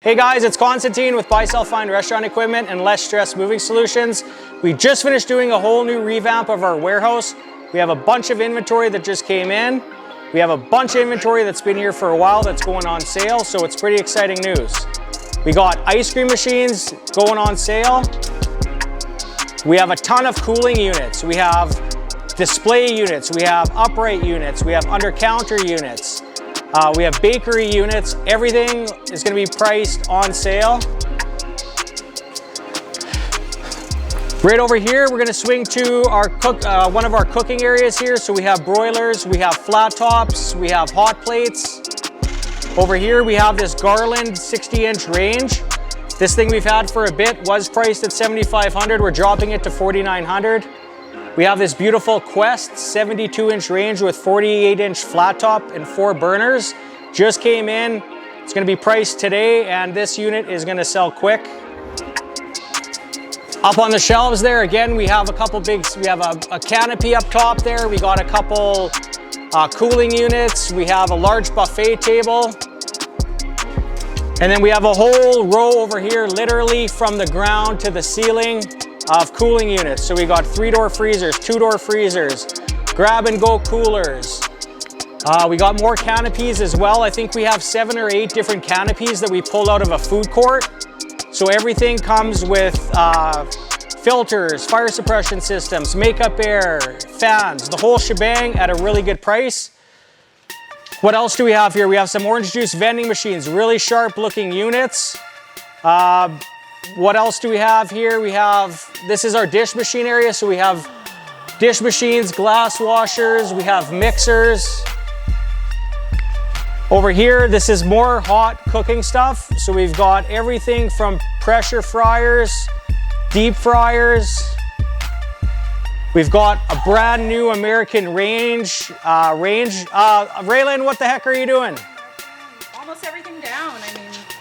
Hey guys, it's Constantine with Buy Sell Find Restaurant Equipment and Less Stress Moving Solutions. We just finished doing a whole new revamp of our warehouse. We have a bunch of inventory that just came in. We have a bunch of inventory that's been here for a while that's going on sale, so it's pretty exciting news. We got ice cream machines going on sale. We have a ton of cooling units. We have display units. We have upright units. We have under counter units. We have bakery units. Everything is going to be priced on sale. Right over here, we're going to swing to our one of our cooking areas here. So we have broilers, we have flat tops, we have hot plates. Over here, we have this Garland 60-inch range. This thing we've had for a bit was priced at $7,500. We're dropping it to $4,900. We have this beautiful Quest 72-inch range with 48-inch flat top and 4 burners. Just came in. It's going to be priced today, and this unit is going to sell quick. Up on the shelves there, again, we have a couple we have a canopy up top there. We got a couple cooling units. We have a large buffet table. And then we have a whole row over here, literally from the ground to the ceiling, of cooling units. So we got 3-door freezers, 2-door freezers, grab and go coolers. We got more canopies as well. I think we have 7 or 8 different canopies that we pulled out of a food court. So everything comes with filters, fire suppression systems, makeup air, fans, the whole shebang at a really good price. What else do we have here? We have some orange juice vending machines, really sharp looking units. What else do we have here? This is our dish machine area. So we have dish machines, glass washers, we have mixers. Over here, this is more hot cooking stuff. So we've got everything from pressure fryers, deep fryers. We've got a brand new American range. Raylan, what the heck are you doing? Almost everything down.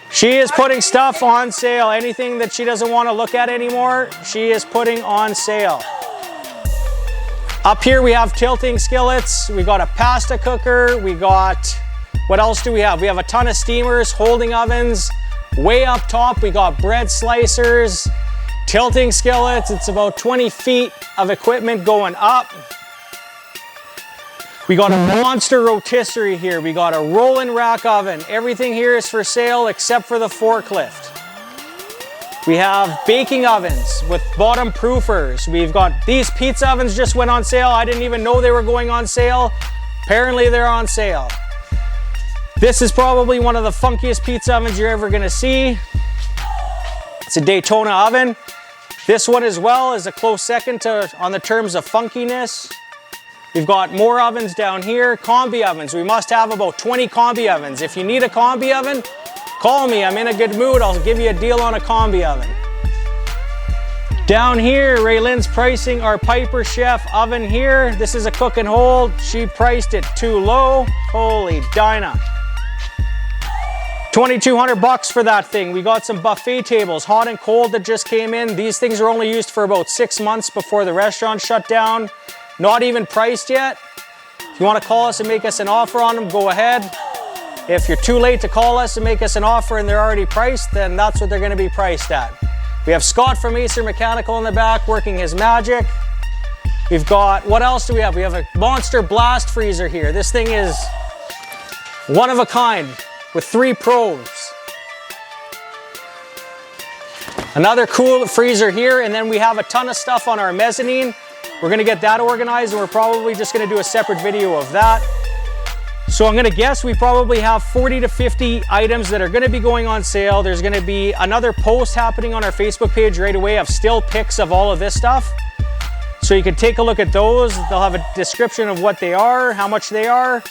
She is putting stuff on sale. Anything that she doesn't want to look at anymore, she is putting on sale. Up here we have tilting skillets. We got a pasta cooker. We got, what else do we have? We have a ton of steamers, holding ovens. Way up top we got bread slicers, tilting skillets. It's about 20 feet of equipment going up. We got a monster rotisserie here. We got a rolling rack oven. Everything here is for sale except for the forklift. We have baking ovens with bottom proofers. We've got these pizza ovens just went on sale. I didn't even know they were going on sale. Apparently they're on sale. This is probably one of the funkiest pizza ovens you're ever gonna see. It's a Daytona oven. This one as well is a close second on the terms of funkiness. We've got more ovens down here, combi ovens. We must have about 20 combi ovens. If you need a combi oven, call me. I'm in a good mood. I'll give you a deal on a combi oven. Down here, Raylin's pricing our Piper Chef oven here. This is a cook and hold. She priced it too low. Holy Dinah. $2,200 for that thing. We got some buffet tables, hot and cold, that just came in. These things are only used for about 6 months before the restaurant shut down. Not even priced yet. If you want to call us and make us an offer on them, go ahead. If you're too late to call us and make us an offer and they're already priced, then that's what they're going to be priced at. We have Scott from Acer Mechanical in the back working his magic. We've got, what else do we have? We have a monster blast freezer here. This thing is one of a kind with 3 probes. Another cool freezer here, and then we have a ton of stuff on our mezzanine. We're gonna get that organized, and we're probably just gonna do a separate video of that. So I'm gonna guess we probably have 40 to 50 items that are gonna be going on sale. There's gonna be another post happening on our Facebook page right away of still pics of all of this stuff. So you can take a look at those. They'll have a description of what they are, how much they are.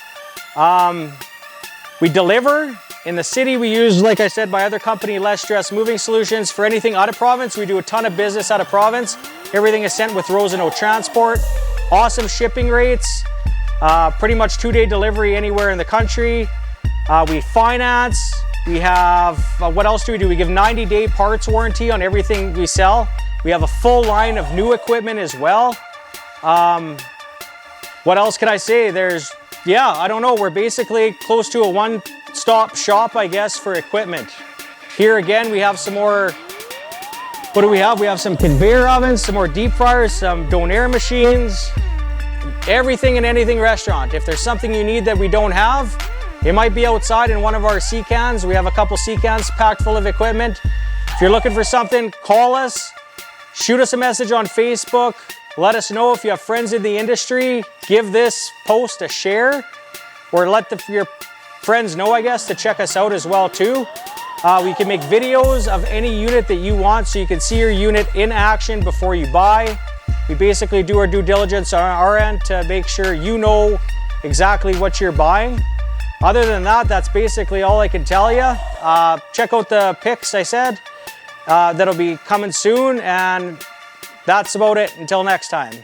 We deliver. In the city, we use, like I said, my other company, Less Stress Moving Solutions. For anything out of province, we do a ton of business out of province. Everything is sent with Rosenau Transport. Awesome shipping rates. Pretty much 2-day delivery anywhere in the country. We finance. We have, what else do we do? We give 90-day parts warranty on everything we sell. We have a full line of new equipment as well. What else can I say? I don't know. We're basically close to a one-stop shop, I guess, for equipment. Here again, we have some more, what do we have? We have some conveyor ovens, some more deep fryers, some donair machines, everything and anything restaurant. If there's something you need that we don't have, it might be outside in one of our sea cans. We have a couple sea cans packed full of equipment. If you're looking for something, call us, shoot us a message on Facebook. Let us know if you have friends in the industry. Give this post a share, or let your friends know, I guess, to check us out as well too. We can make videos of any unit that you want so you can see your unit in action before you buy. We basically do our due diligence on our end to make sure you know exactly what you're buying. Other than that, that's basically all I can tell you. Check out the pics I said. That'll be coming soon, and that's about it. Until next time.